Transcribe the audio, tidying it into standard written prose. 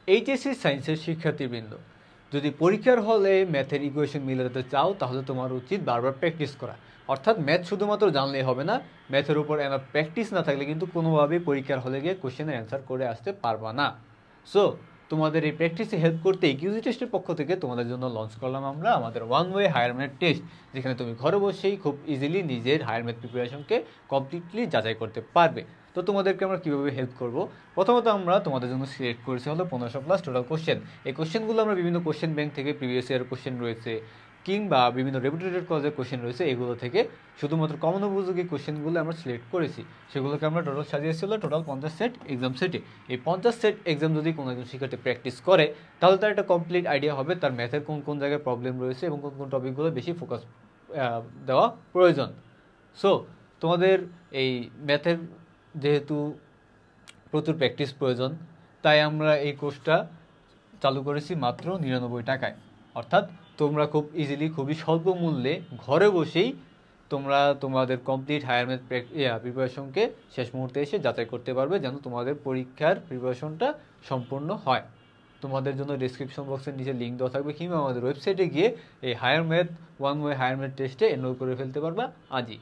HSC সায়েন্সের শিক্ষার্থীবৃন্দ, যদি পরীক্ষার হলে ম্যাথের ইকুয়েশন মিলাতে চাও তাহলে তোমার উচিত বারবার প্র্যাকটিস করা। অর্থাৎ ম্যাথ শুধুমাত্র জানলেই হবে না, ম্যাথের উপর এনাফ প্র্যাকটিস না থাকলে কিন্তু কোনোভাবেই পরীক্ষার হলে গিয়ে কোশ্চেনের অ্যান্সার করে আসতে পারবা না। সো তোমাদের এই প্র্যাকটিসে হেল্প করতে কিউজি টেস্টের পক্ষ থেকে তোমাদের জন্য লঞ্চ করলাম আমরা আমাদের one way higher math test, যেখানে তুমি ঘরে বসেই খুব ইজিলি নিজের হায়ার ম্যাথ প্রিপারেশনকে কমপ্লিটলি যাচাই করতে পারবে। তো তোমাদেরকে আমরা কীভাবে হেল্প করব? প্রথমত আমরা তোমাদের জন্য সিলেক্ট করেছি হলো 1500 প্লাস টোটাল কোশ্চেন। এই কোশ্চেনগুলো আমরা বিভিন্ন কোশ্চেন ব্যাংক থেকে, প্রিভিয়াস ইয়ার কোশ্চেন রয়েছে কিংবা বিভিন্ন রেপুটেটেড কলেজের কোশ্চেন রয়েছে, এগুলো থেকে শুধুমাত্র কমন উপযোগী কোশ্চেনগুলো আমরা সিলেক্ট করেছি। সেগুলোকে আমরা টোটাল সাজিয়েছি হলো টোটাল 50 সেট এক্সাম সেটে। এই 50 সেট এক্সাম যদি কোনো একজন শিক্ষার্থী প্র্যাকটিস করে তাহলে তার একটা কমপ্লিট আইডিয়া হবে তার ম্যাথের কোন কোন জায়গায় প্রবলেম রয়েছে এবং কোন কোন টপিকগুলো বেশি ফোকাস দেওয়া প্রয়োজন। সো তোমাদের এই ম্যাথের যেহেতু প্রচুর প্র্যাকটিস প্রয়োজন, তাই আমরা এই কোর্সটা চালু করেছি মাত্র 99 টাকায়। অর্থাৎ তোমরা খুব ইজিলি, খুবই স্বল্প মূল্যে ঘরে বসেই তোমরা তোমাদের কমপ্লিট হায়ার ম্যাথ প্রিপারেশনকে শেষ মুহূর্তে এসে যাচাই করতে পারবে, যেন তোমাদের পরীক্ষার প্রিপারেশনটা সম্পূর্ণ হয়। তোমাদের জন্য ডেসক্রিপশন বক্সের নিচে লিঙ্ক দেওয়া থাকবে, কিংবা আমাদের ওয়েবসাইটে গিয়ে এই higher math one way higher math টেস্টে এনরোল করে ফেলতে পারবা আজই।